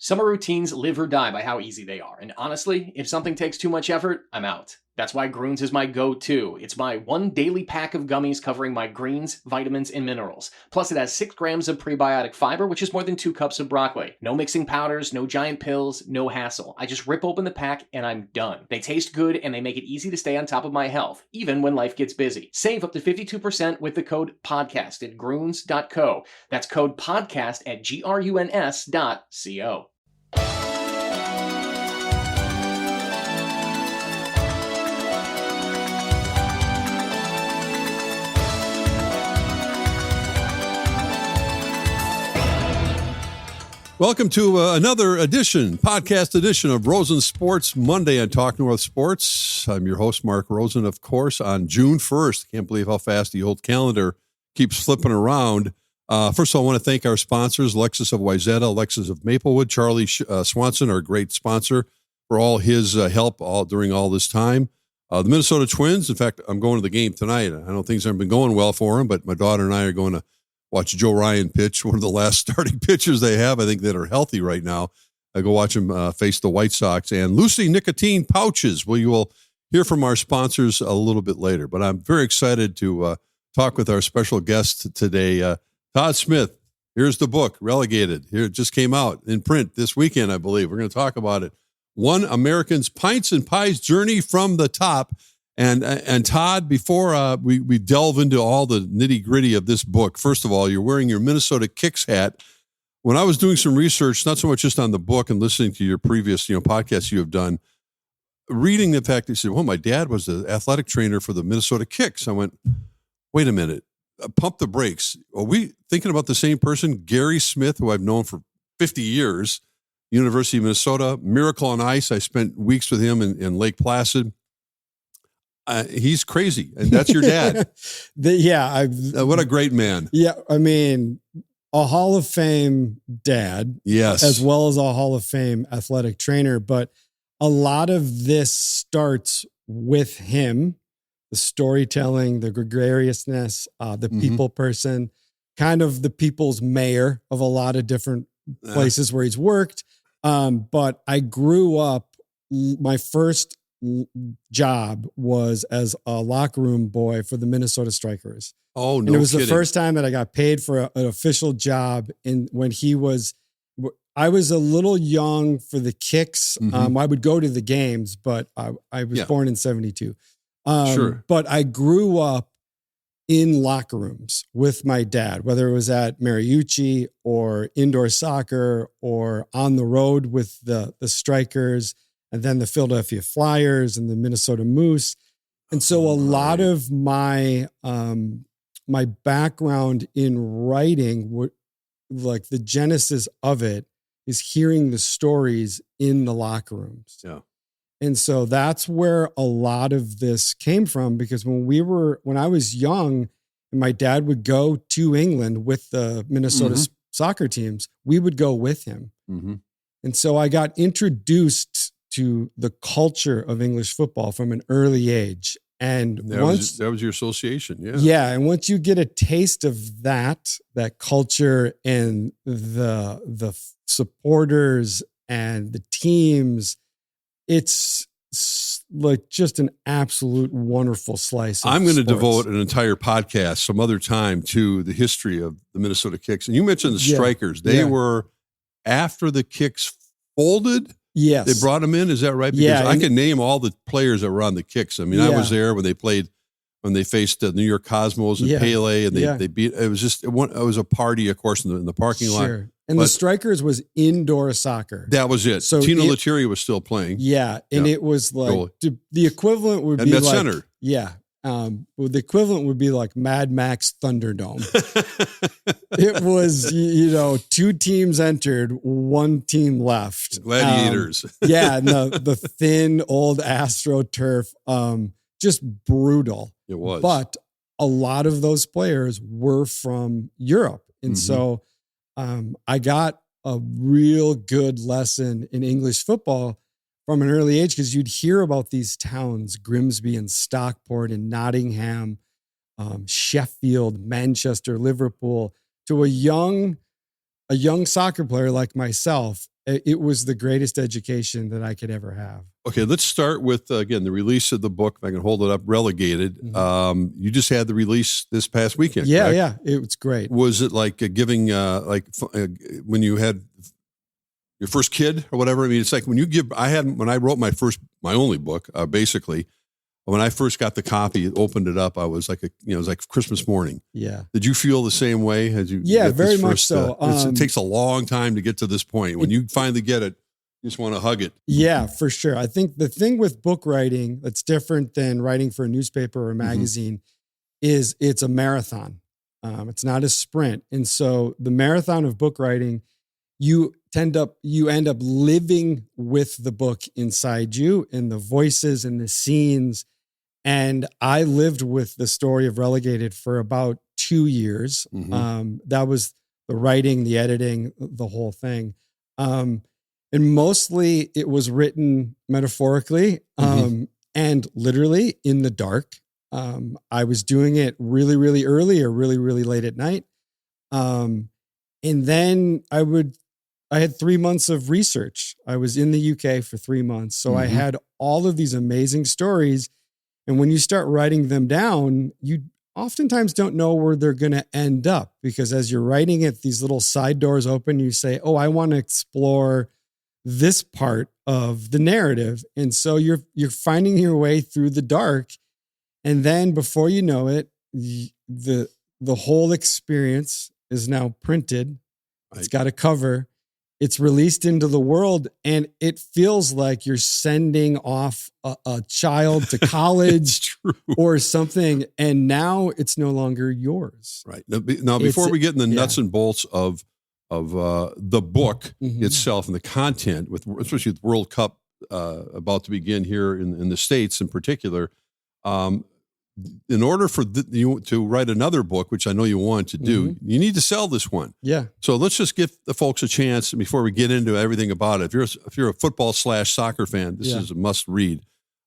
Summer routines live or die by how easy they are. And honestly, if something takes too much effort, I'm out. That's why Groons is my go-to. It's my one daily pack of gummies covering my greens, vitamins, and minerals. Plus, it has 6 grams of prebiotic fiber, which is more than 2 cups of broccoli. No mixing powders, no giant pills, no hassle. I just rip open the pack and I'm done. They taste good and they make it easy to stay on top of my health, even when life gets busy. Save up to 52% with the code PODCAST at Groons.co. That's code PODCAST at GRUNS.co. Welcome to another podcast edition of Rosen Sports Monday on Talk North Sports. I'm your host, Mark Rosen, of course, on June 1st. Can't believe how fast the old calendar keeps flipping around. First of all, I want to thank our sponsors, Alexis of Wayzata, Alexis of Maplewood, Charlie Swanson, our great sponsor, for all his help during all this time. The Minnesota Twins, in fact, I'm going to the game tonight. I know things haven't been going well for them, but my daughter and I are going to watch Joe Ryan pitch, one of the last starting pitchers they have, I think, that are healthy right now. I go watch him face the White Sox. And Lucy Nicotine Pouches. Well, you will hear from our sponsors a little bit later. But I'm very excited to talk with our special guest today, Todd Smith. Here's the book, Relegated. Here, it just came out in print this weekend, I believe. We're going to talk about it. One American's Pints and Pies Journey from the Top. And Todd, before we delve into all the nitty-gritty of this book, first of all, you're wearing your Minnesota Kicks hat. When I was doing some research, not so much just on the book and listening to your previous podcasts you have done, reading the fact that you said, well, my dad was the athletic trainer for the Minnesota Kicks. I went, wait a minute, pump the brakes. Are we thinking about the same person? Gary Smith, who I've known for 50 years, University of Minnesota, Miracle on Ice. I spent weeks with him in Lake Placid. He's crazy, and that's your dad. What a great man. Yeah, I mean, a Hall of Fame dad, yes, as well as a Hall of Fame athletic trainer. But a lot of this starts with him, the storytelling, the gregariousness, the people person, kind of the people's mayor of a lot of different places where he's worked. But I grew up, my first job was as a locker room boy for the Minnesota Strikers. Oh, no! And it was kidding. The first time that I got paid for an official job. When I was a little young for the Kicks. I would go to the games, but I was born in 72. Sure. But I grew up in locker rooms with my dad, whether it was at Mariucci or indoor soccer or on the road with the Strikers, and then the Philadelphia Flyers and the Minnesota Moose. And so a lot of my my background in writing, like the genesis of it, is hearing the stories in the locker rooms. Yeah. And so that's where a lot of this came from, because when I was young and my dad would go to England with the Minnesota soccer teams, we would go with him. And so I got introduced to the culture of English football from an early age. And that was your association. Yeah. Yeah. And once you get a taste of that culture and the supporters and the teams, it's like just an absolute wonderful slice of I'm going to sports. devote an entire podcast some other time to the history of the Minnesota Kicks. And you mentioned the Strikers. They were, after the Kicks folded, yes, they brought them in. Is that right? Because I can name all the players that were on the Kicks. I mean, I was there when they faced the New York Cosmos and Pele, and they beat. It was a party, of course, in the parking lot. And the Strikers was indoor soccer. That was it. So Tino Lettieri was still playing. Yeah, and it was like the equivalent would be like center. Yeah. Well, the equivalent would be like Mad Max Thunderdome. It was, 2 teams entered, 1 team left. Gladiators. And the thin old AstroTurf, just brutal. It was. But a lot of those players were from Europe. And so I got a real good lesson in English football from an early age, because you'd hear about these towns, Grimsby and Stockport and Nottingham, Sheffield, Manchester, Liverpool, to a young soccer player like myself. it was the greatest education that I could ever have. Okay, let's start with, again, the release of the book. If I can hold it up, Relegated. Mm-hmm. You just had the release this past weekend, Yeah, correct? yeah. It was great. Was it like giving, when you had your first kid or whatever? I mean, it's like when I wrote my only book, basically, when I first got the copy, opened it up, I was like, it was like Christmas morning. Yeah. Did you feel the same way as you? Yeah, very much so. It takes a long time to get to this point. When you finally get it, you just want to hug it. Yeah, for sure. I think the thing with book writing that's different than writing for a newspaper or a magazine is it's a marathon. It's not a sprint. And so the marathon of book writing, you end up living with the book inside you and the voices and the scenes. And I lived with the story of Relegated for about 2 years. That was the writing, the editing, the whole thing. And mostly it was written metaphorically and literally in the dark. I was doing it really, really early or really, really late at night. And then I had 3 months of research. I was in the UK for 3 months. So I had all of these amazing stories. And when you start writing them down, you oftentimes don't know where they're going to end up, because as you're writing it, these little side doors open. You say, oh, I want to explore this part of the narrative. And so you're finding your way through the dark. And then before you know it, the whole experience is now printed. Right. It's got a cover. It's released into the world, and it feels like you're sending off a child to college or something. And now it's no longer yours. Right. Now before we get in the nuts and bolts of the book itself and the content, especially with World Cup about to begin here in the States in particular, in order for you to write another book, which I know you want to do, you need to sell this one. Yeah. So let's just give the folks a chance before we get into everything about it. If you're a football/soccer fan, this is a must read.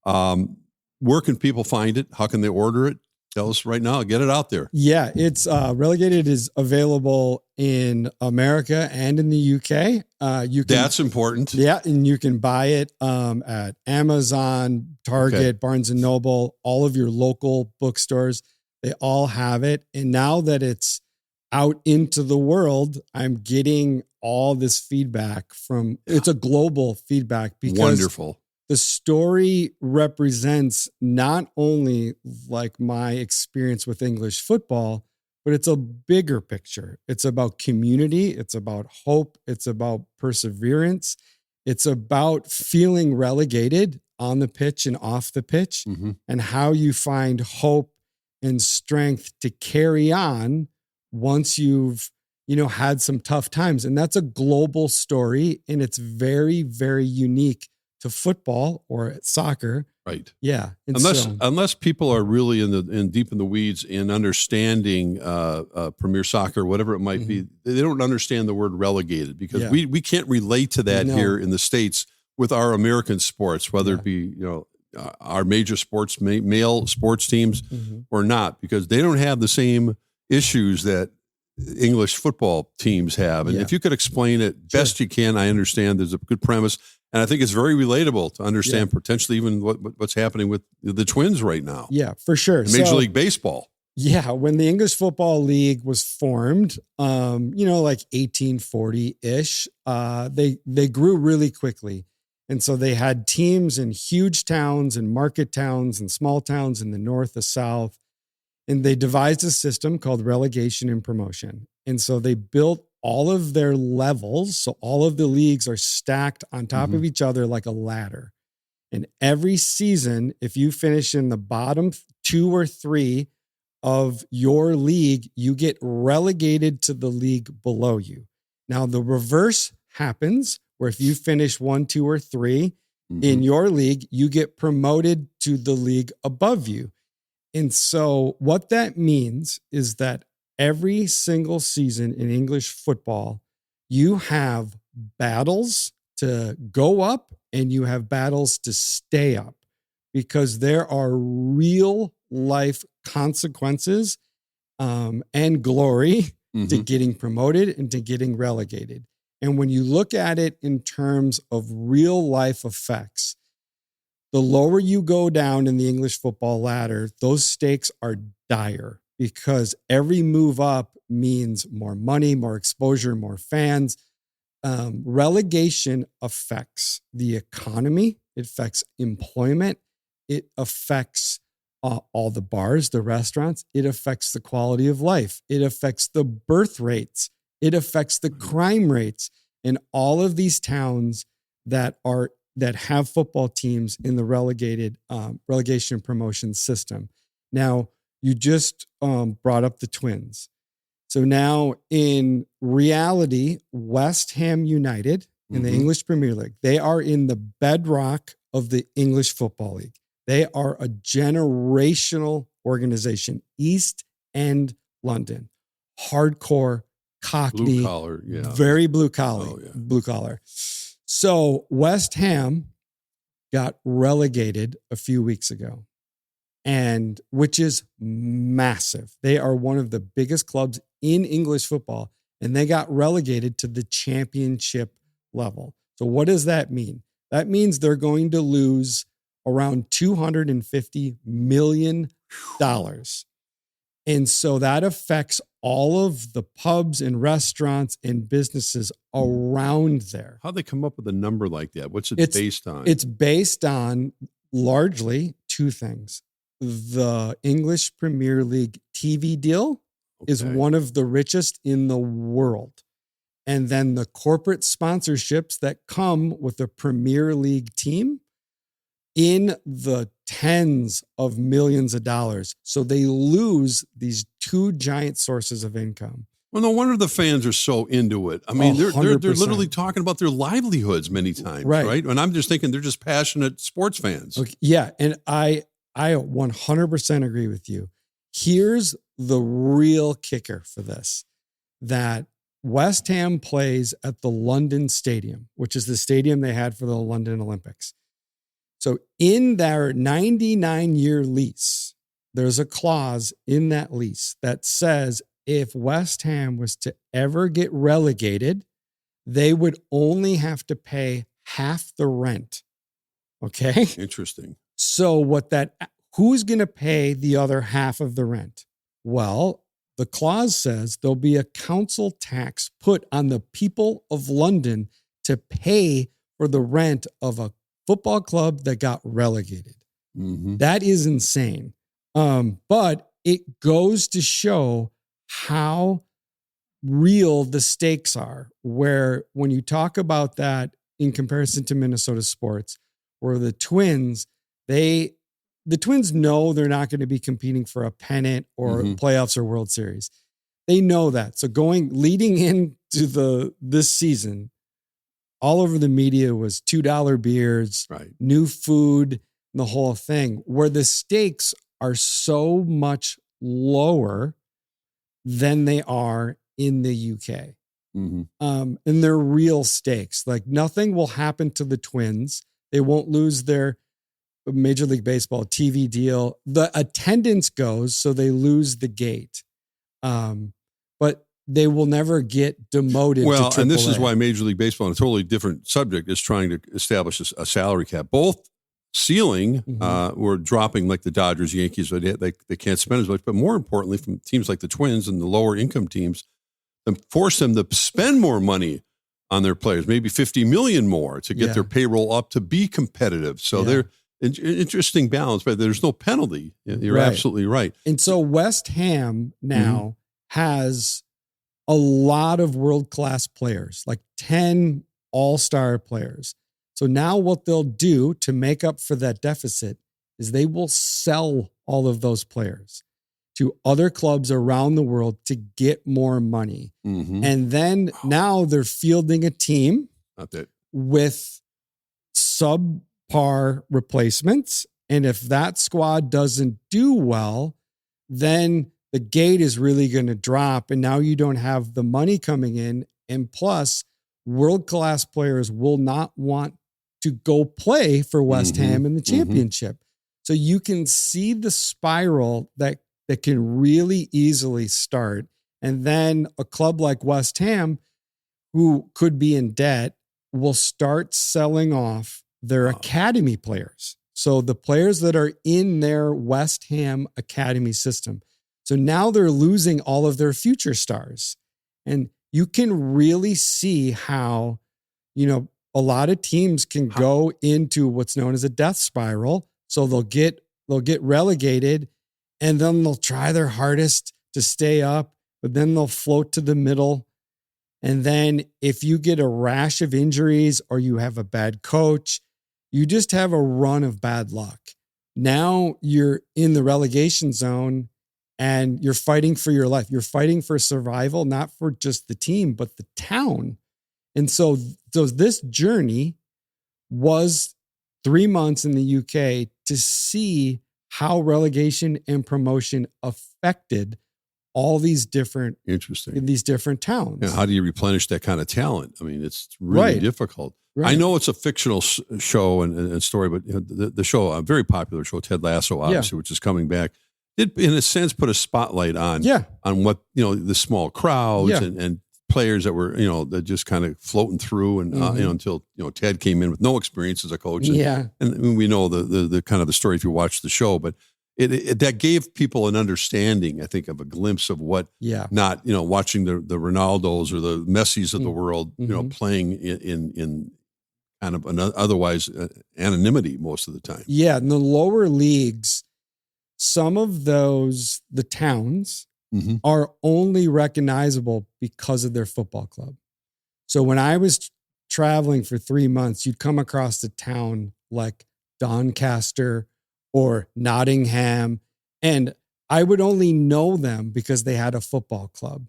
Where can people find it? How can they order it? Tell us right now. Get it out there. Yeah, it's Relegated is available in America and in the UK. That's important. Yeah, and you can buy it at Amazon, Target, Barnes and Noble, all of your local bookstores. They all have it. And now that it's out into the world, I'm getting all this feedback it's a global feedback because wonderful. The story represents not only like my experience with English football, but it's a bigger picture. It's about community. It's about hope. It's about perseverance. It's about feeling relegated on the pitch and off the pitch, and how you find hope and strength to carry on once you've, had some tough times. And that's a global story, and it's very, very unique to football or soccer. Right. Yeah. Unless people are really deep in the weeds in understanding Premier Soccer, whatever it might be, they don't understand the word relegated, because we can't relate to that here in the States with our American sports, whether it be, our major sports, male sports teams or not, because they don't have the same issues that English football teams have. And if you could explain it best you can, I understand there's a good premise. And I think it's very relatable to understand potentially even what's happening with the Twins right now. Yeah, for sure. Major League Baseball. Yeah, when the English Football League was formed, like 1840-ish, they grew really quickly. And so they had teams in huge towns and market towns and small towns in the north, the south. And they devised a system called relegation and promotion. And so they built all of their levels. So all of the leagues are stacked on top of each other like a ladder. And every season, if you finish in the bottom 2 or 3 of your league, you get relegated to the league below you. Now, the reverse happens, where if you finish 1, 2, or 3 in your league, you get promoted to the league above you. And so what that means is that every single season in English football, you have battles to go up and you have battles to stay up, because there are real life consequences and glory to getting promoted and to getting relegated. And when you look at it in terms of real life effects, the lower you go down in the English football ladder, those stakes are dire because every move up means more money, more exposure, more fans. Relegation affects the economy. It affects employment. It affects all the bars, the restaurants. It affects the quality of life. It affects the birth rates. It affects the crime rates in all of these towns that have football teams in the relegation promotion system. Now, you just brought up the Twins. So now in reality, West Ham United in the English Premier League, they are in the bedrock of the English Football League. They are a generational organization, East End London, hardcore, Cockney, blue collar, very blue collar. So West Ham got relegated a few weeks ago, and which is massive. They are one of the biggest clubs in English football, and they got relegated to the championship level. So what does that mean? That means they're going to lose around $250 million. And so that affects all of the pubs and restaurants and businesses around there. How'd they come up with a number like that? What's it based on? It's based on largely two things. The English Premier League TV deal is one of the richest in the world. And then the corporate sponsorships that come with the Premier League team in the tens of millions of dollars. So they lose these two giant sources of income. Well, no wonder the fans are so into it. I mean, they're literally talking about their livelihoods many times, right? And I'm just thinking they're just passionate sports fans. Okay, yeah, and I 100% agree with you. Here's the real kicker for this, that West Ham plays at the London Stadium, which is the stadium they had for the London Olympics. So in their 99-year lease, there's a clause in that lease that says if West Ham was to ever get relegated, they would only have to pay half the rent. Okay? Interesting. So who's going to pay the other half of the rent? Well, the clause says there'll be a council tax put on the people of London to pay for the rent of a football club that got relegated. That is insane. But it goes to show how real the stakes are, where when you talk about that in comparison to Minnesota sports, where the Twins know they're not going to be competing for a pennant or playoffs or World Series. They know that. So leading into this season, all over the media was $2 beers, new food, the whole thing, where the stakes are so much lower than they are in the UK. And they're real stakes. Like nothing will happen to the Twins. They won't lose their Major League Baseball TV deal. The attendance goes, so they lose the gate. But they will never get demoted to AAA. And this is why Major League Baseball, on a totally different subject, is trying to establish a salary cap. Both ceiling were dropping, like the Dodgers, Yankees, they can't spend as much. But more importantly, from teams like the Twins and the lower income teams, and force them to spend more money on their players, maybe $50 million more to get their payroll up to be competitive. So they're an interesting balance, but there's no penalty. You're absolutely right. And so West Ham now has a lot of world-class players, like 10 all-star players. So now what they'll do to make up for that deficit is they will sell all of those players to other clubs around the world to get more money. And then now they're fielding a team with subpar replacements. And if that squad doesn't do well, then the gate is really going to drop. And now you don't have the money coming in. And plus, world-class players will not want to go play for West Ham in the championship. So you can see the spiral that can really easily start. And then a club like West Ham, who could be in debt will start selling off their academy players. So the players that are in their West Ham academy system. So now they're losing all of their future stars. And you can really see how, a lot of teams can go into what's known as a death spiral. So they'll get relegated, and then they'll try their hardest to stay up, but then they'll float to the middle. And then if you get a rash of injuries or you have a bad coach, you just have a run of bad luck. Now you're in the relegation zone and you're fighting for your life. You're fighting for survival, not for just the team, but the town. And so this journey was 3 months in the UK to see how relegation and promotion affected all these different towns. And how do you replenish that kind of talent? I mean, it's really difficult. Right. I know it's a fictional show and story, but the show, a very popular show, Ted Lasso, obviously, which is coming back, did in a sense put a spotlight on what, the small crowds and players that were, that just kind of floating through and, until, Ted came in with no experience as a coach. And we know the kind of the story if you watch the show, but that gave people an understanding, I think, of a glimpse of what, not, watching the Ronaldos or the Messis of the world, playing in kind of an otherwise anonymity most of the time. Yeah. In the lower leagues, some of the towns are only recognizable because of their football club. So when I was traveling for 3 months, you'd come across a town like Doncaster or Nottingham, and I would only know them because they had a football club.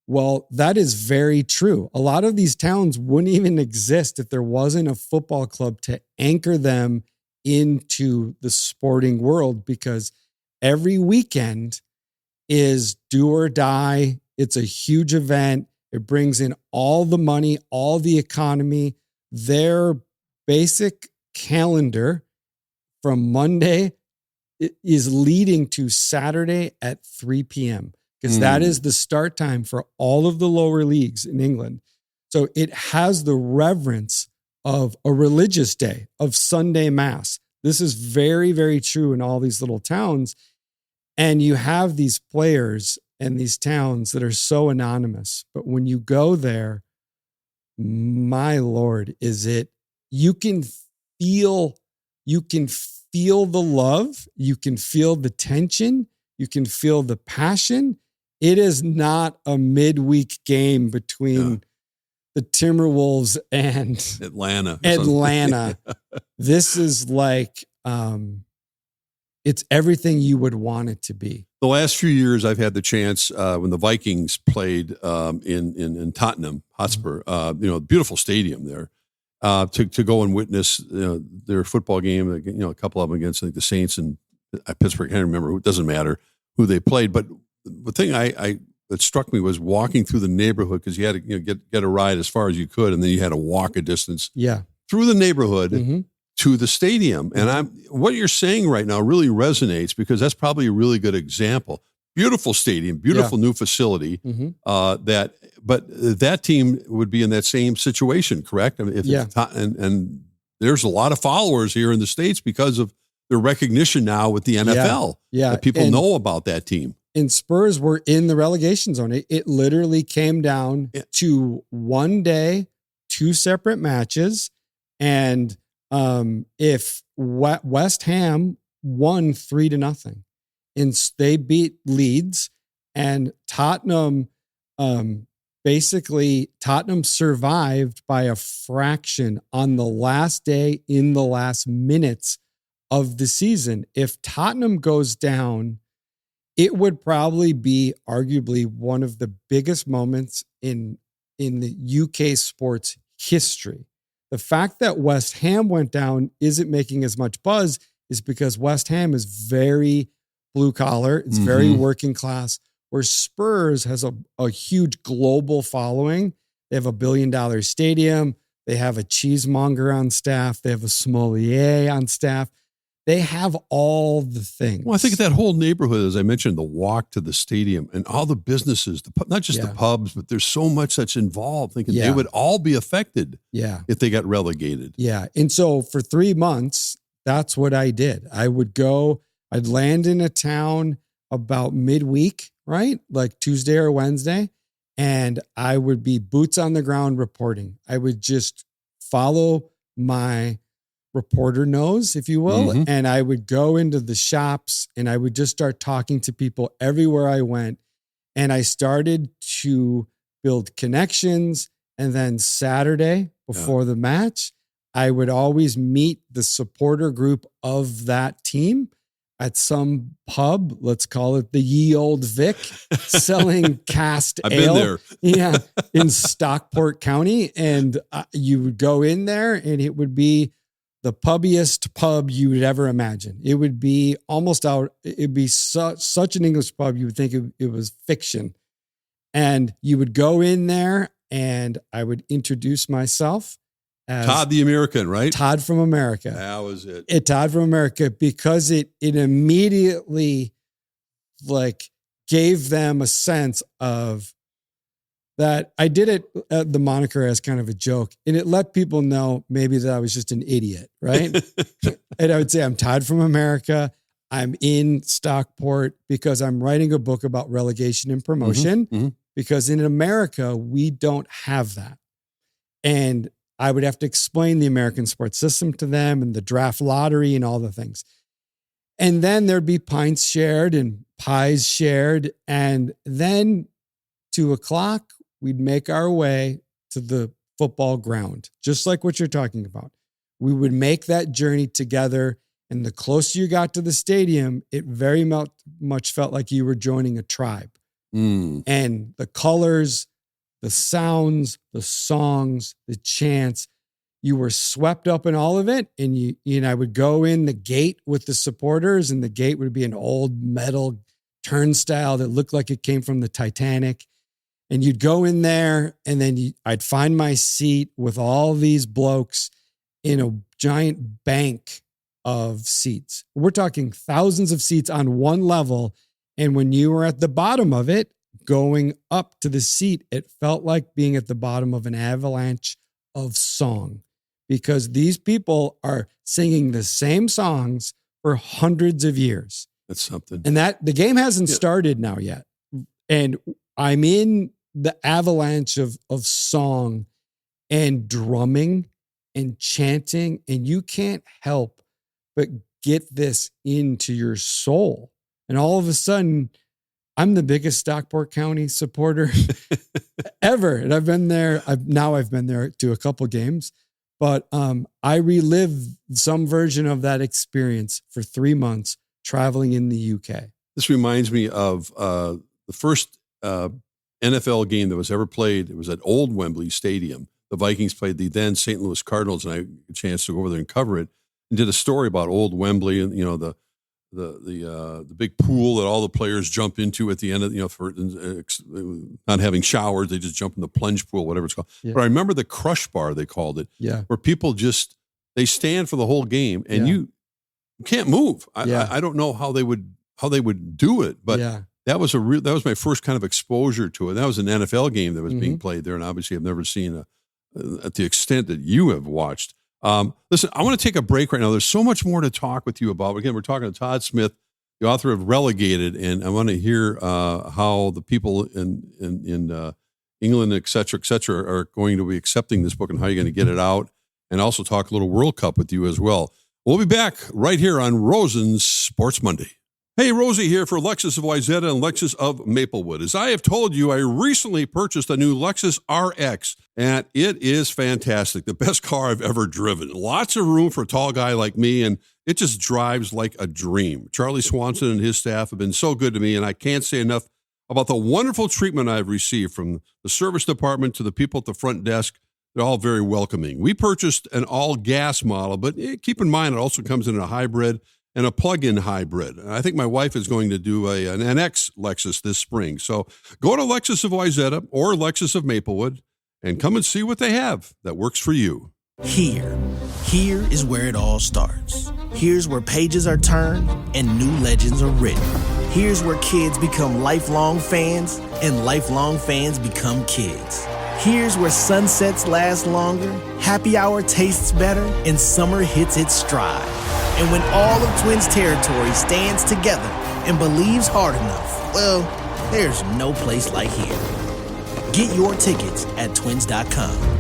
Well, that is very true. A lot of these towns wouldn't even exist if there wasn't a football club to anchor them into the sporting world, because every weekend is do or die. It's a huge event. It brings in all the money, all the economy. Their basic calendar from Monday is leading to Saturday at 3 p.m. because that is the start time for all of the lower leagues in England. So it has the reverence of a religious day, of Sunday Mass. This is very, very true in all these little towns. And you have these players and these towns that are so anonymous. But when you go there, my Lord, you can feel the love, you can feel the tension, you can feel the passion. It is not a midweek game between the Timberwolves and Atlanta. This is like, it's everything you would want it to be. The last few years, I've had the chance when the Vikings played in Tottenham Hotspur, beautiful stadium there, to go and witness their football game. A couple of them against, I think, the Saints and Pittsburgh. I can't remember. It doesn't matter who they played. But the thing that struck me was walking through the neighborhood, because you had to get a ride as far as you could, and then you had to walk a distance through the neighborhood to the stadium. And what you're saying right now really resonates, because that's probably a really good example. Beautiful stadium, beautiful new facility. But that team would be in that same situation, correct? I mean, and there's a lot of followers here in the States because of their recognition now with the NFL. That people know about that team. And Spurs were in the relegation zone. It literally came down to one day, 2 separate matches, and if West Ham won 3-0, and they beat Leeds, and Tottenham, Tottenham survived by a fraction on the last day in the last minutes of the season. If Tottenham goes down, it would probably be arguably one of the biggest moments in the UK sports history. The fact that West Ham went down isn't making as much buzz is because West Ham is very blue collar. It's very working class, where Spurs has a huge global following. They have $1 billion stadium. They have a cheesemonger on staff. They have a sommelier on staff. They have all the things. Well, I think that whole neighborhood, as I mentioned, the walk to the stadium and all the businesses, not just the pubs, but there's so much that's involved. Thinking they would all be affected if they got relegated. Yeah. And so for 3 months, that's what I did. I would go, I'd land in a town about midweek, right? Like Tuesday or Wednesday. And I would be boots on the ground reporting. I would just follow my reporter nose, if you will. Mm-hmm. And I would go into the shops and I would just start talking to people everywhere I went. And I started to build connections. And then Saturday before the match, I would always meet the supporter group of that team at some pub, let's call it the Ye Old Vic, selling cast I've ale. been there. Yeah, in Stockport County. And you would go in there and it would be the pubbiest pub you would ever imagine. It would be almost out. It'd be such an English pub. You would think it was fiction. And you would go in there and I would introduce myself as Todd the American, right? Todd from America. That was it. Todd from America, because it immediately like gave them a sense of that I did it, the moniker as kind of a joke, and it let people know maybe that I was just an idiot, right? And I would say, I'm Todd from America. I'm in Stockport because I'm writing a book about relegation and promotion, because in America, we don't have that. And I would have to explain the American sports system to them and the draft lottery and all the things. And then there'd be pints shared and pies shared. And then 2:00, we'd make our way to the football ground, just like what you're talking about. We would make that journey together. And the closer you got to the stadium, it very much felt like you were joining a tribe. And the colors, the sounds, the songs, the chants, you were swept up in all of it. And I would go in the gate with the supporters, and the gate would be an old metal turnstile that looked like it came from the Titanic. And you'd go in there, and then I'd find my seat with all these blokes in a giant bank of seats. We're talking thousands of seats on one level. And when you were at the bottom of it, going up to the seat, it felt like being at the bottom of an avalanche of song, because these people are singing the same songs for hundreds of years. That's something. And that the game hasn't started now yet. And I'm in the avalanche of song and drumming and chanting, and you can't help but get this into your soul. And all of a sudden, I'm the biggest Stockport County supporter ever. And I've been there. I've been there to a couple games, but I relived some version of that experience for 3 months traveling in the UK. This reminds me of the first NFL game that was ever played. It was at Old Wembley Stadium. The Vikings played the then St. Louis Cardinals, and I had a chance to go over there and cover it, and did a story about Old Wembley and, the big pool that all the players jump into at the end of, for not having showers, they just jump in the plunge pool, whatever it's called. Yeah. But I remember the crush bar, they called it, where people they stand for the whole game, and you can't move. I don't know how they would do it, but that was my first kind of exposure to it. That was an NFL game that was being played there, and obviously I've never seen at the extent that you have watched. Listen, I want to take a break right now. There's so much more to talk with you about. Again, we're talking to Todd Smith, the author of Relegated, and I want to hear how the people in England, et cetera, are going to be accepting this book and how you're going to get it out, and also talk a little World Cup with you as well. We'll be back right here on Rosen's Sports Monday. Hey, Rosie here for Lexus of Wayzata and Lexus of Maplewood. As I have told you, I recently purchased a new Lexus RX, and it is fantastic. The best car I've ever driven. Lots of room for a tall guy like me, and it just drives like a dream. Charlie Swanson and his staff have been so good to me, and I can't say enough about the wonderful treatment I've received from the service department to the people at the front desk. They're all very welcoming. We purchased an all-gas model, but keep in mind it also comes in a hybrid and a plug-in hybrid. I think my wife is going to do an NX Lexus this spring. So go to Lexus of Wayzata or Lexus of Maplewood and come and see what they have that works for you. Here, Here is where it all starts. Here's where pages are turned and new legends are written. Here's where kids become lifelong fans and lifelong fans become kids. Here's where sunsets last longer, happy hour tastes better, and summer hits its stride. And when all of Twins territory stands together and believes hard enough, well, there's no place like here. Get your tickets at twins.com.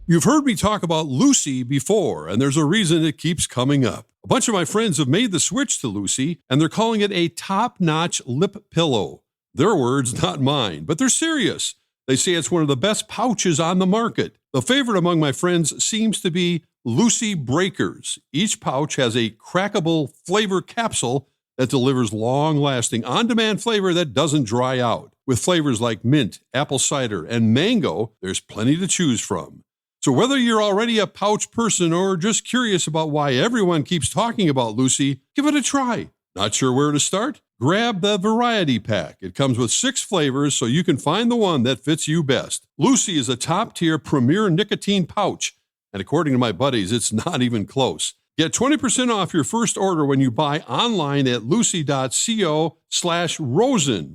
You've heard me talk about Lucy before, and there's a reason it keeps coming up. A bunch of my friends have made the switch to Lucy, and they're calling it a top-notch lip pillow. Their words, not mine, but they're serious. They say it's one of the best pouches on the market. The favorite among my friends seems to be Lucy Breakers. Each pouch has a crackable flavor capsule that delivers long-lasting, on-demand flavor that doesn't dry out. With flavors like mint, apple cider, and mango, there's plenty to choose from. So whether you're already a pouch person or just curious about why everyone keeps talking about Lucy, give it a try. Not sure where to start? Grab the variety pack. It comes with 6 flavors so you can find the one that fits you best. Lucy is a top-tier premier nicotine pouch, and according to my buddies, it's not even close. Get 20% off your first order when you buy online at lucy.co/Rosen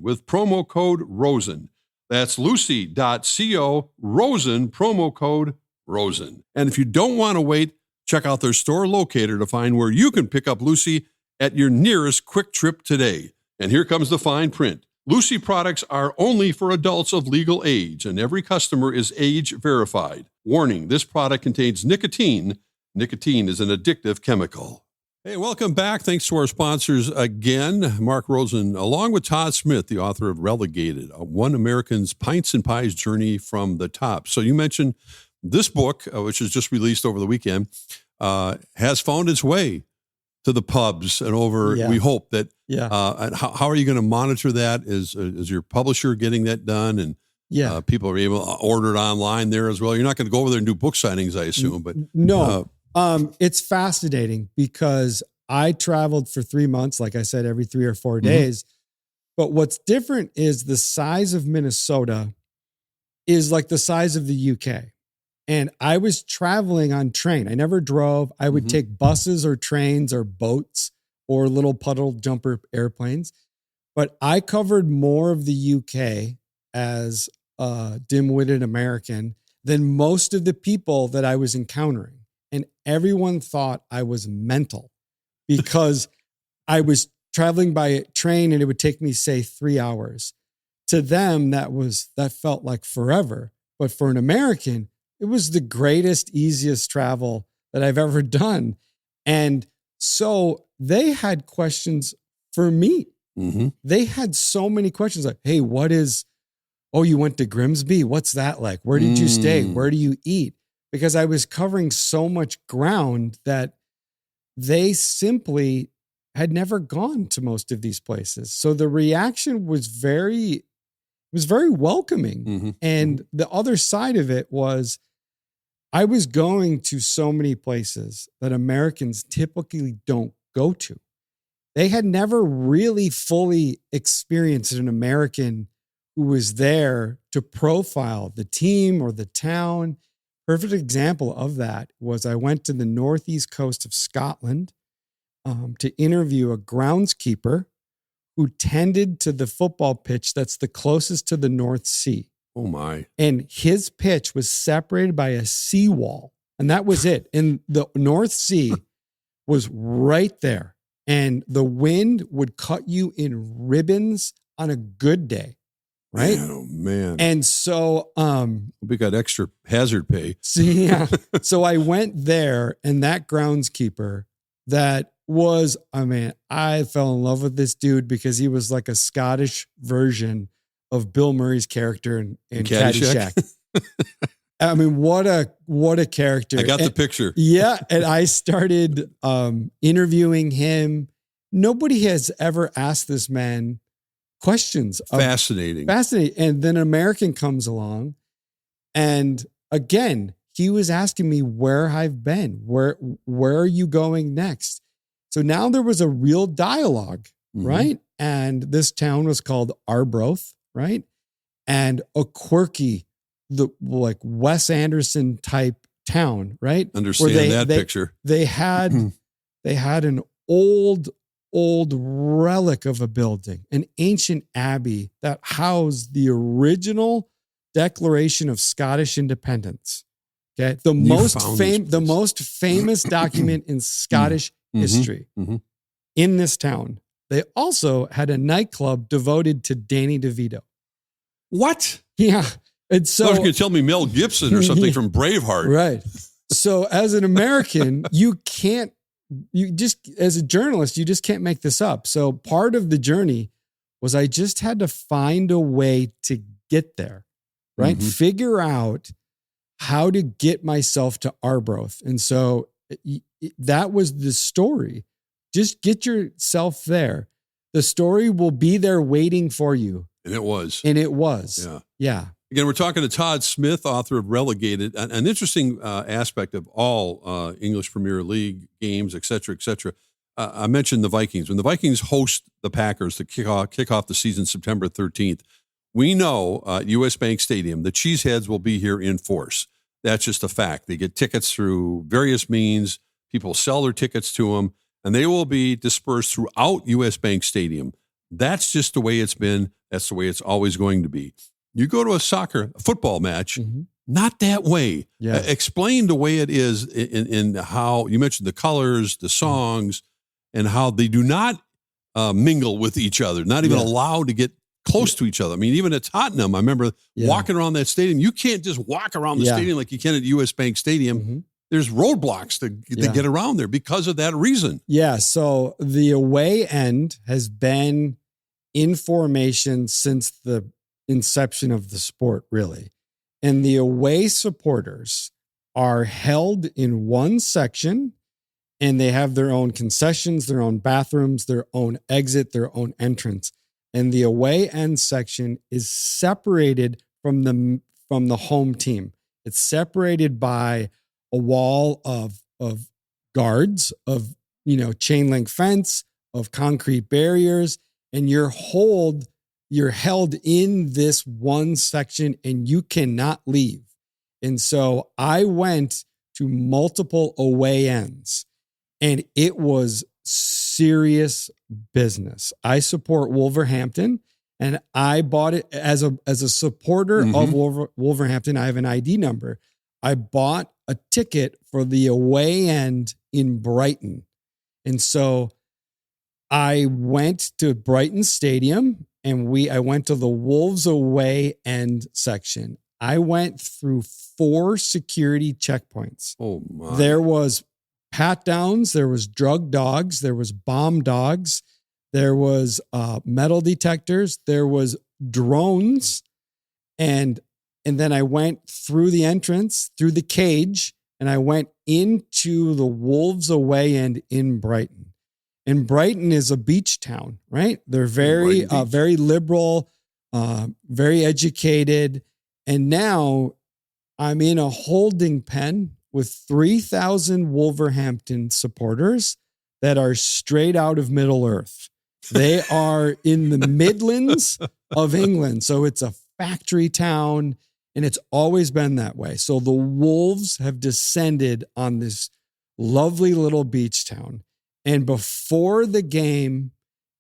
with promo code Rosen. That's lucy.co Rosen, promo code Rosen. And if you don't want to wait, check out their store locator to find where you can pick up Lucy at your nearest Quick Trip today. And here comes the fine print. Lucy products are only for adults of legal age, and every customer is age verified. Warning, this product contains nicotine. Nicotine is an addictive chemical. Hey, welcome back. Thanks to our sponsors again. Mark Rosen, along with Todd Smith, the author of Relegated, One American's Pints and Pies Journey from the Top. So you mentioned this book, which was just released over the weekend, has found its way to the pubs and over. Yeah. We hope that. Yeah. How are you going to monitor that? Is your publisher getting that done? And people are able to order it online there as well. You're not going to go over there and do book signings, I assume. But no, it's fascinating because I traveled for 3 months, like I said, every 3 or 4 days. But what's different is the size of Minnesota is like the size of the UK. And I was traveling on train. I never drove. I would take buses or trains or boats or little puddle jumper airplanes. But I covered more of the UK as a dim-witted American than most of the people that I was encountering. And everyone thought I was mental because I was traveling by train and it would take me, say, 3 hours. To them, that felt like forever. But for an American, it was the greatest, easiest travel that I've ever done. And so they had questions for me. They had so many questions like, hey, you went to Grimsby? What's that like? Where did you stay? Where do you eat? Because I was covering so much ground that they simply had never gone to most of these places. So the reaction was very welcoming. And the other side of it was, I was going to so many places that Americans typically don't go to. They had never really fully experienced an American who was there to profile the team or the town. Perfect example of that was I went to the northeast coast of Scotland to interview a groundskeeper who tended to the football pitch that's the closest to the North Sea. Oh my. And his pitch was separated by a seawall. And that was it. And the North Sea was right there. And the wind would cut you in ribbons on a good day. Right? Man, oh man. And so we got extra hazard pay. So I went there, and that groundskeeper that was, I fell in love with this dude because he was like a Scottish version of Bill Murray's character in Caddyshack. What a character. I got the picture. Yeah. And I started interviewing him. Nobody has ever asked this man questions. Fascinating. And then an American comes along. And again, he was asking me where I've been. Where are you going next? So now there was a real dialogue, right? And this town was called Arbroath. Right. And a quirky, like Wes Anderson type town, right? Understand that picture. They had an old relic of a building, an ancient abbey that housed the original Declaration of Scottish Independence. Okay, the most famous document in Scottish history in this town. They also had a nightclub devoted to Danny DeVito. What? Yeah. And so I was going to tell me Mel Gibson or something from Braveheart. Right. So as an American, as a journalist, you just can't make this up. So part of the journey was I just had to find a way to get there, right? Figure out how to get myself to Arbroath. And so that was the story. Just get yourself there. The story will be there waiting for you. And it was. Yeah. Again, we're talking to Todd Smith, author of Relegated, an interesting aspect of all English Premier League games, et cetera, et cetera. I mentioned the Vikings. When the Vikings host the Packers to kick off the season September 13th, we know U.S. Bank Stadium, the Cheeseheads will be here in force. That's just a fact. They get tickets through various means. People sell their tickets to them, and they will be dispersed throughout U.S. Bank Stadium. That's just the way it's been. That's the way it's always going to be. You go to a football match, not that way. Yeah. Explain the way it is in how you mentioned the colors, the songs, and how they do not mingle with each other, not even allowed to get close to each other. I mean, even at Tottenham, I remember walking around that stadium. You can't just walk around the stadium like you can at U.S. Bank Stadium. There's roadblocks to get around there because of that reason. Yeah. So the away end has been in formation since the inception of the sport, really. And the away supporters are held in one section, and they have their own concessions, their own bathrooms, their own exit, their own entrance. And the away end section is separated from the home team. It's separated by a wall of guards, of chain link fence, of concrete barriers, and you're held in this one section and you cannot leave. And so I went to multiple away ends, and it was serious business. I support Wolverhampton, and I bought it as a supporter of Wolverhampton. I have an ID number. I bought a ticket for the away end in Brighton. And so I went to Brighton Stadium, and I went to the Wolves away end section. I went through 4 security checkpoints. Oh my. There was pat downs, there was drug dogs, there was bomb dogs, there was metal detectors, there was drones, and then I went through the entrance, through the cage, and I went into the Wolves away end in Brighton. And Brighton is a beach town, right? They're very liberal, very educated. And now I'm in a holding pen with 3,000 Wolverhampton supporters that are straight out of Middle Earth. They are in the Midlands of England. So it's a factory town, and it's always been that way. So the Wolves have descended on this lovely little beach town. And before the game,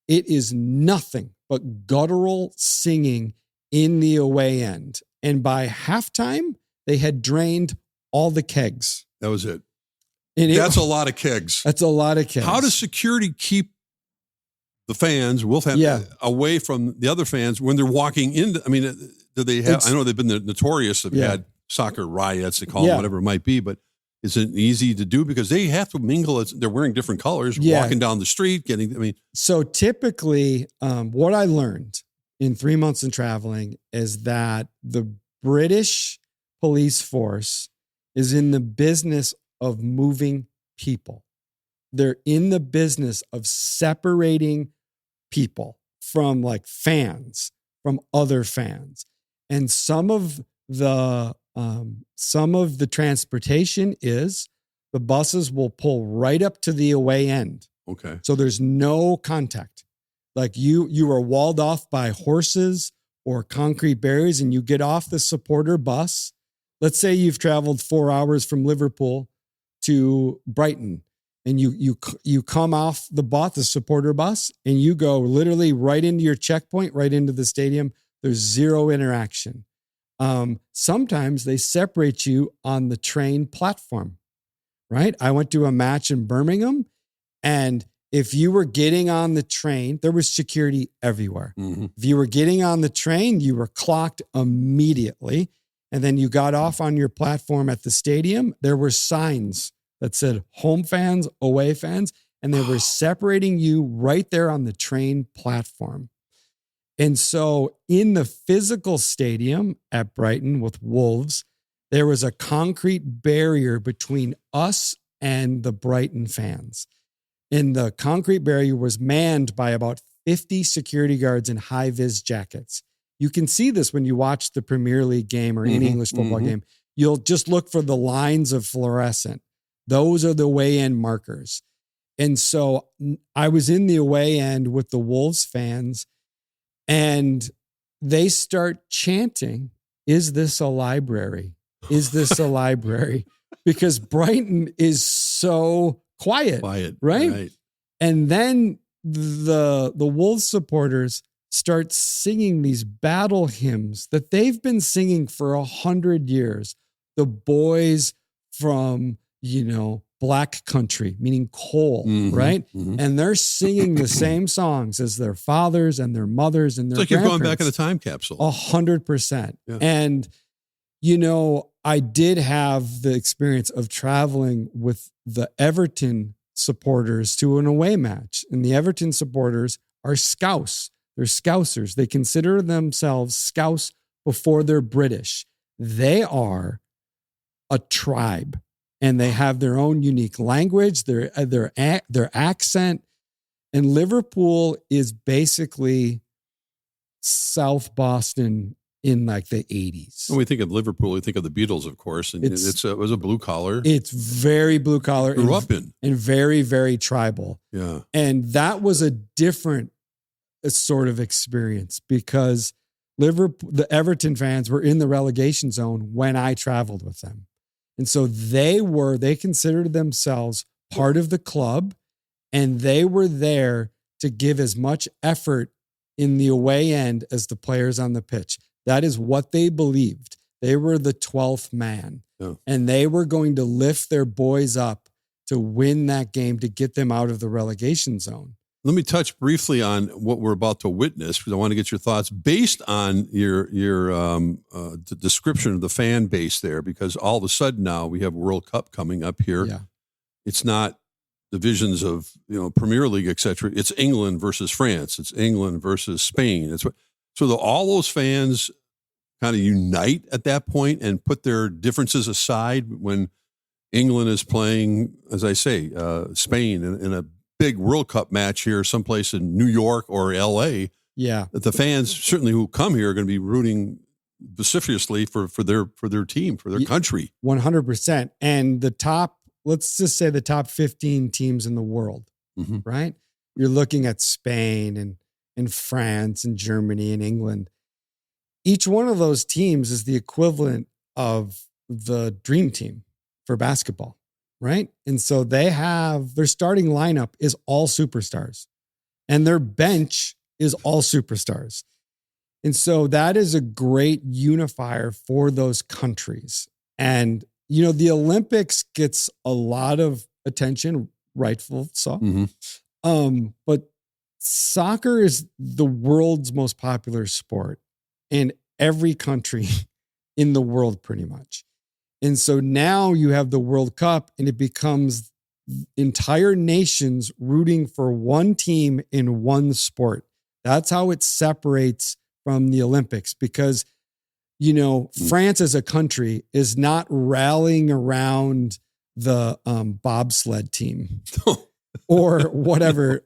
it is nothing but guttural singing in the away end. And by halftime, they had drained all the kegs. That was it. That's a lot of kegs. That's a lot of kegs. How does security keep the fans, away from the other fans when they're walking in? I mean, do they have, I know they've been notorious. They've had soccer riots, they call them, whatever it might be, but is it easy to do? Because they have to mingle. They're wearing different colors, walking down the street, So typically, what I learned in 3 months in traveling is that the British police force is in the business of moving people. They're in the business of separating people from fans, from other fans. And some of the transportation is the buses will pull right up to the away end. Okay. So there's no contact. You are walled off by horses or concrete barriers, and you get off the supporter bus. let's say you've traveled 4 hours from Liverpool to Brighton, and you come off the supporter bus, and you go literally right into your checkpoint, right into the stadium. There's zero interaction. Sometimes they separate you on the train platform, right? I went to a match in Birmingham, and if you were getting on the train, there was security everywhere. Mm-hmm. If you were getting on the train, you were clocked immediately. And then you got off on your platform at the stadium. There were signs that said home fans, away fans, and they were separating you right there on the train platform. And so in the physical stadium at Brighton with Wolves, there was a concrete barrier between us and the Brighton fans. And the concrete barrier was manned by about 50 security guards in high-vis jackets. You can see this when you watch the Premier League game or any English football game. You'll just look for the lines of fluorescent. Those are the away-end markers. And so I was in the away end with the Wolves fans, and they start chanting, "Is this a library? Is this a library?" Because Brighton is so quiet, right? And then the Wolves supporters start singing these battle hymns that they've been singing for 100 years. The boys from, Black Country, meaning coal, right? And they're singing the same songs as their fathers and their mothers and their grandparents. It's like you're going back in a time capsule. 100%. Yeah. And, I did have the experience of traveling with the Everton supporters to an away match. And the Everton supporters are Scouse. They're Scousers. They consider themselves Scouse before they're British. They are a tribe, and they have their own unique language, their accent. And Liverpool is basically South Boston in like the 80s. When we think of Liverpool, we think of the Beatles, of course, and it was a blue collar. It's very blue collar. Grew up in. And very, very tribal. Yeah. And that was a different sort of experience because the Everton fans were in the relegation zone when I traveled with them. And so they considered themselves part of the club, and they were there to give as much effort in the away end as the players on the pitch. That is what they believed. They were the 12th man, and they were going to lift their boys up to win that game to get them out of the relegation zone. Let me touch briefly on what we're about to witness, because I want to get your thoughts based on your description of the fan base there, because all of a sudden now we have World Cup coming up here. Yeah. It's not divisions of Premier League, et cetera. It's England versus France. It's England versus Spain. So all those fans kind of unite at that point and put their differences aside when England is playing, as I say, Spain in a big World Cup match here, someplace in New York or LA. Yeah. That the fans certainly who come here are going to be rooting vociferously for their team, for their country. 100%. And let's just say the top 15 teams in the world, right? You're looking at Spain and France and Germany and England. Each one of those teams is the equivalent of the dream team for basketball, right? And so their starting lineup is all superstars, and their bench is all superstars. And so that is a great unifier for those countries. And, the Olympics gets a lot of attention, rightful so. But soccer is the world's most popular sport in every country in the world, pretty much. And so now you have the World Cup, and it becomes entire nations rooting for one team in one sport. That's how it separates from the Olympics, because, France as a country is not rallying around the bobsled team or whatever.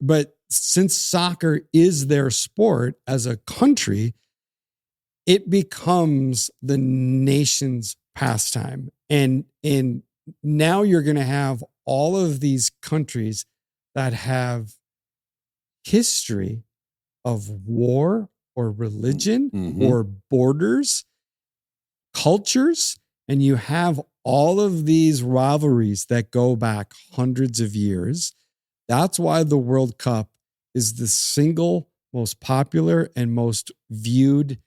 But since soccer is their sport as a country, it becomes the nation's pastime. And now you're going to have all of these countries that have history of war or religion or borders cultures and you have all of these rivalries that go back hundreds of years. That's why the World Cup is the single most popular and most viewed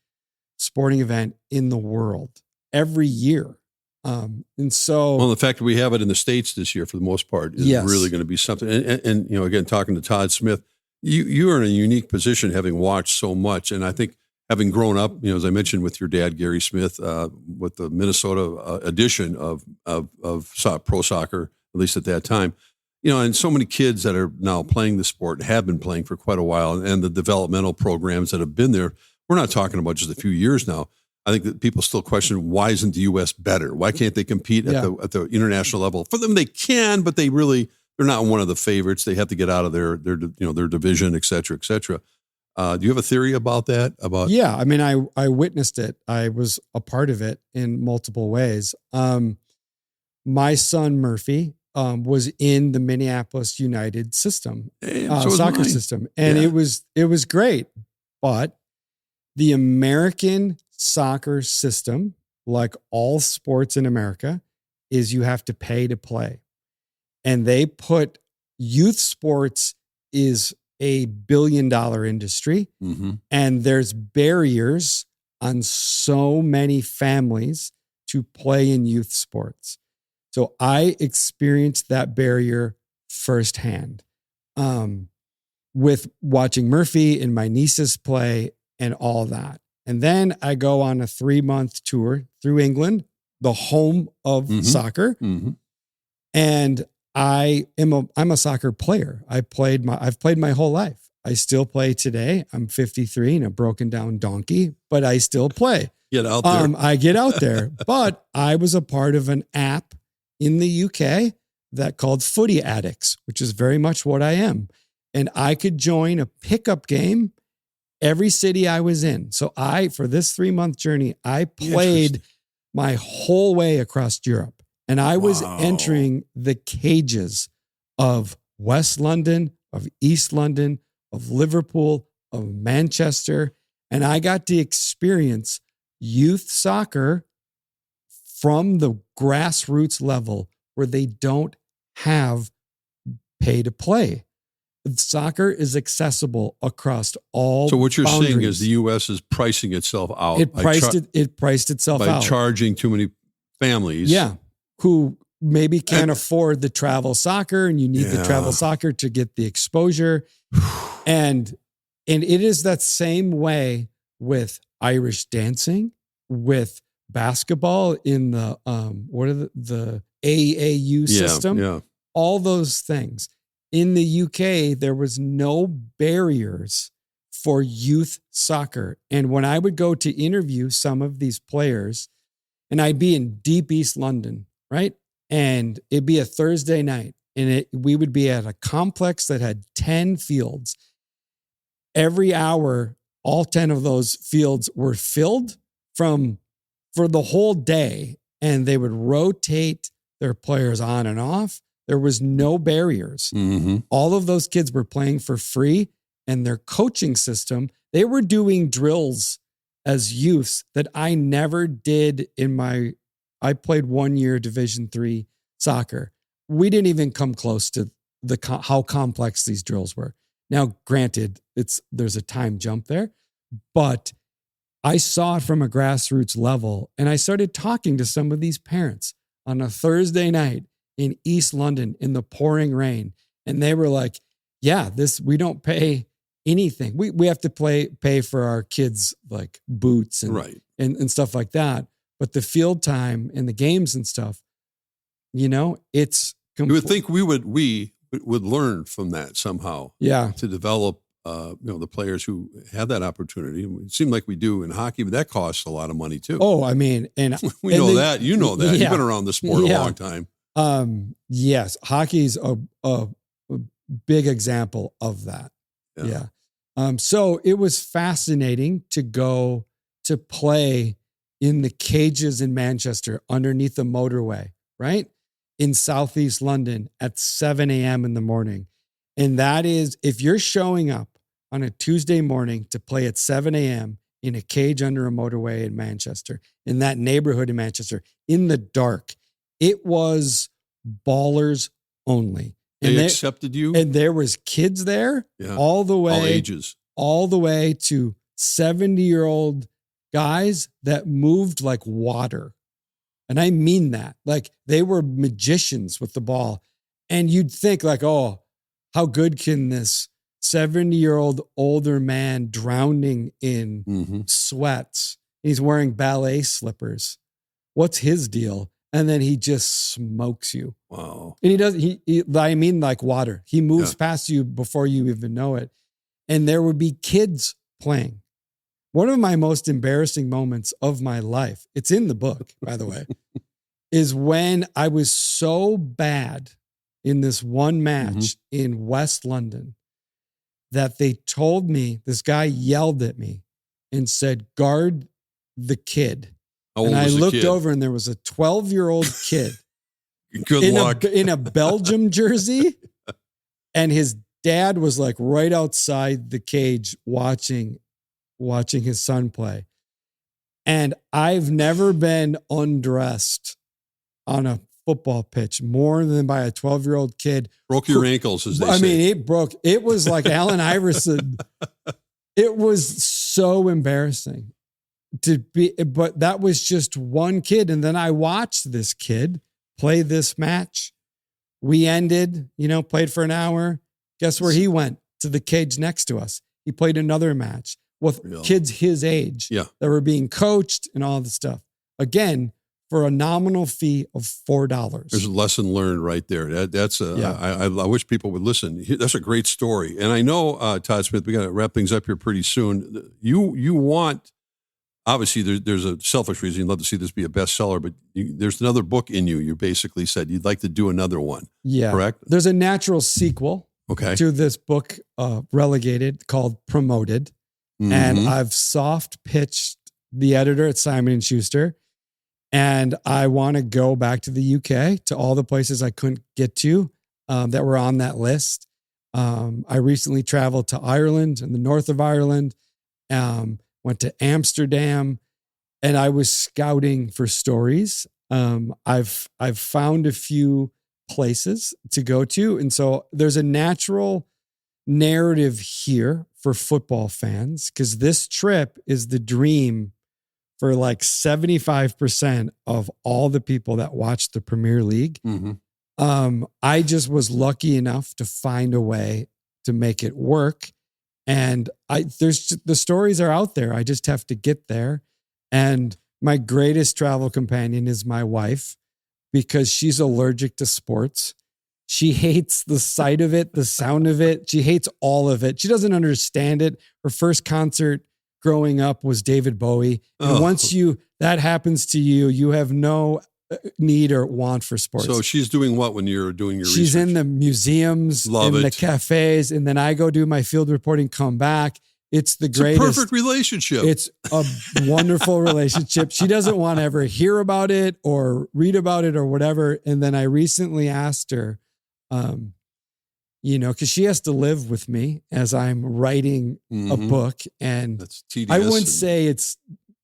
sporting event in the world every year. And so, well, the fact that we have it in the States this year, for the most part, is really going to be something. And again, talking to Todd Smith, you are in a unique position, having watched so much. And I think having grown up, as I mentioned, with your dad, Gary Smith, with the Minnesota edition of pro soccer, at least at that time, and so many kids that are now playing the sport have been playing for quite a while, and the developmental programs that have been there. We're not talking about just a few years now. I think that people still question, why isn't the U.S. better? Why can't they compete at the international level? For them, they can, but they're not one of the favorites. They have to get out of their division, et cetera, et cetera. Do you have a theory about that? Yeah, I mean, I witnessed it. I was a part of it in multiple ways. My son Murphy was in the Minneapolis United system, soccer system, and it was great. But the American soccer system, like all sports in America, is you have to pay to play. And they put youth sports is a $1 billion industry. Mm-hmm. And there's barriers on so many families to play in youth sports. So I experienced that barrier firsthand with watching Murphy and my nieces play and all that. And then I go on a 3-month tour through England, the home of soccer. Mm-hmm. And I'm a soccer player. I've played my whole life. I still play today. I'm 53 and a broken down donkey, but I still play. Get out there. I get out there. But I was a part of an app in the UK that called Footy Addicts, which is very much what I am. And I could join a pickup game every city I was in. So for this 3-month journey, I played my whole way across Europe. And I was entering the cages of West London, of East London, of Liverpool, of Manchester. And I got to experience youth soccer from the grassroots level where they don't have pay to play. Soccer is accessible across all. So what you're boundaries. saying is the U.S. is pricing itself out. It priced itself by out. Charging too many families. Yeah. Who maybe can't afford the travel soccer, and you need the travel soccer to get the exposure. And it is that same way with Irish dancing, with basketball in the the AAU system. Yeah. All those things. In the UK, there was no barriers for youth soccer. And when I would go to interview some of these players, and I'd be in deep East London, right? And it'd be a Thursday night, and we would be at a complex that had 10 fields. Every hour, all 10 of those fields were filled for the whole day, and they would rotate their players on and off. There was no barriers. Mm-hmm. All of those kids were playing for free, and their coaching system, they were doing drills as youths that I never did I played 1 year Division III soccer. We didn't even come close to how complex these drills were. Now, granted, there's a time jump there, but I saw it from a grassroots level, and I started talking to some of these parents on a Thursday night in East London in the pouring rain. And they were like, yeah, we don't pay anything. We have to pay for our kids' like boots and stuff like that. But the field time and the games and stuff, it's you would think we would learn from that somehow. Yeah. To develop the players who have that opportunity. It seemed like we do in hockey, but that costs a lot of money too. Oh, I mean, and we know that. You know that. Yeah. You've been around the sport a long time. Yes, hockey's a big example of that. Yeah. So it was fascinating to go to play in the cages in Manchester underneath the motorway, right? In Southeast London at 7 a.m. in the morning. And that is, if you're showing up on a Tuesday morning to play at 7 a.m. in a cage under a motorway in Manchester, in that neighborhood in Manchester, in the dark. It was ballers only. And they accepted you? And there was kids there all the way. All ages. All the way to 70-year-old guys that moved like water. And I mean that. Like they were magicians with the ball. And you'd think like, oh, how good can this 70-year-old older man drowning in sweats? He's wearing ballet slippers. What's his deal? And then he just smokes you. Wow. And he does, I mean, like water. He moves past you before you even know it. And there would be kids playing. One of my most embarrassing moments of my life, it's in the book, by the way, is when I was so bad in this one match in West London that they told me, this guy yelled at me and said, guard the kid. And I looked over and there was a 12-year-old kid Good luck. In a Belgium jersey. And his dad was like right outside the cage watching his son play. And I've never been undressed on a football pitch more than by a 12-year-old kid. Broke your ankles, as they say. I mean, it broke. It was like Allen Iverson. It was so embarrassing to be, but that was just one kid. And then I watched this kid play this match. We ended, played for an hour. Guess where he went? To the cage next to us. He played another match with kids his age that were being coached and all the stuff. Again, for a nominal fee of $4. There's a lesson learned right there. I wish people would listen. That's a great story. And I know, Todd Smith, we got to wrap things up here pretty soon. You want, obviously there's a selfish reason. You'd love to see this be a bestseller, but there's another book in you. You basically said you'd like to do another one. Yeah. Correct? There's a natural sequel to this book, Relegated, called Promoted. And I've soft pitched the editor at Simon & Schuster. And I want to go back to the UK, to all the places I couldn't get to that were on that list. I recently traveled to Ireland, in the north of Ireland, went to Amsterdam, and I was scouting for stories. I've found a few places to go to. And so there's a natural narrative here for football fans, because this trip is the dream for like 75% of all the people that watch the Premier League. I just was lucky enough to find a way to make it work. And the stories are out there. I just have to get there. And my greatest travel companion is my wife, because she's allergic to sports. She hates the sight of it, the sound of it. She hates all of it. She doesn't understand it. Her first concert growing up was David Bowie. And once that happens to you, you have no need or want for sports. So she's doing what when you're doing your research? She's in the museums, the cafes, and then I go do my field reporting, come back. It's the greatest. It's a perfect relationship. It's a wonderful relationship. She doesn't want to ever hear about it or read about it or whatever. And then I recently asked her, because she has to live with me as I'm writing a book. And that's tedious. I wouldn't say it's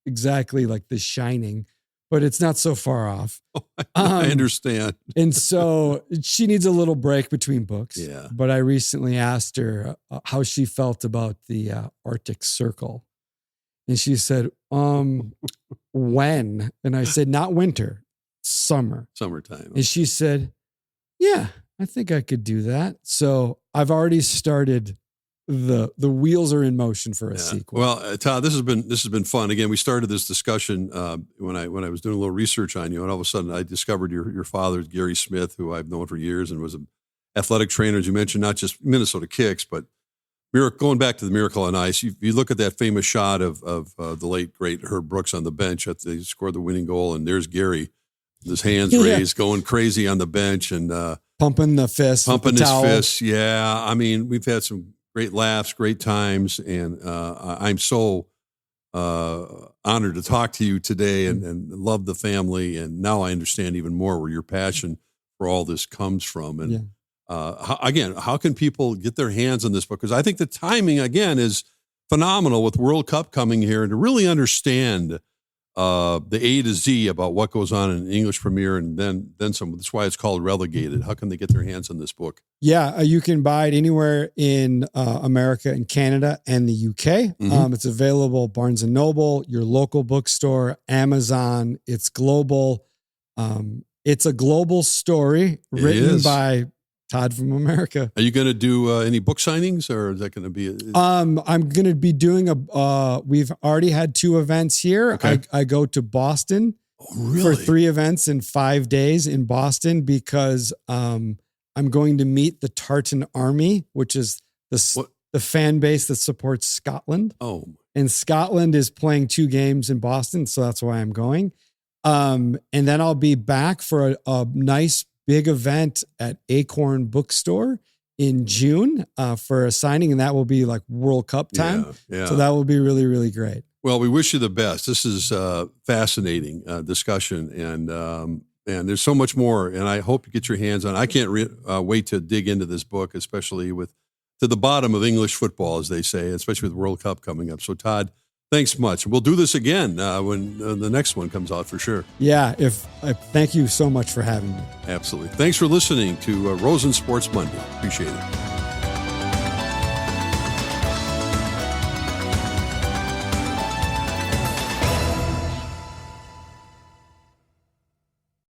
exactly like The Shining, but it's not so far off. I understand. And so she needs a little break between books. Yeah. But I recently asked her how she felt about the Arctic Circle. And she said, when? And I said, not winter, summer. Summertime. And she said, yeah, I think I could do that. So I've already started. The wheels are in motion for a sequel. Well, Todd, this has been fun. Again, we started this discussion when I was doing a little research on you, and all of a sudden I discovered your father, Gary Smith, who I've known for years and was an athletic trainer, as you mentioned, not just Minnesota Kicks, but going back to the Miracle on Ice. You look at that famous shot of the late great Herb Brooks on the bench after they scored the winning goal, and there's Gary, with his hands raised, going crazy on the bench and pumping the fist, pumping his fists. Yeah, I mean, we've had some great laughs, great times, and I'm so honored to talk to you today and love the family. And now I understand even more where your passion for all this comes from. And how can people get their hands on this book? Because I think the timing, again, is phenomenal with World Cup coming here, and to really understand the A to Z about what goes on in English Premier, and then some. That's why it's called Relegated. How can they get their hands on this book? Yeah, you can buy it anywhere in America and Canada and the UK. Mm-hmm. It's available Barnes & Noble, your local bookstore, Amazon. It's global. It's a global story written by Todd from America. Are you going to do any book signings, or is that going to be? I'm going to be doing we've already had 2 events here. Okay. I go to Boston for 3 events in 5 days in Boston because I'm going to meet the Tartan Army, which is the fan base that supports Scotland. Oh, and Scotland is playing 2 games in Boston, so that's why I'm going. And then I'll be back for a nice big event at Acorn Bookstore in June for a signing, and that will be like World Cup time. Yeah. So that will be really, really great. Well, we wish you the best. This is fascinating discussion, and there's so much more. And I hope you get your hands on. I can't wait to dig into this book, especially to the bottom of English football, as they say, especially with World Cup coming up. So, Todd, thanks much. We'll do this again when the next one comes out for sure. Yeah. Thank you so much for having me. Absolutely. Thanks for listening to Rosen Sports Monday. Appreciate it.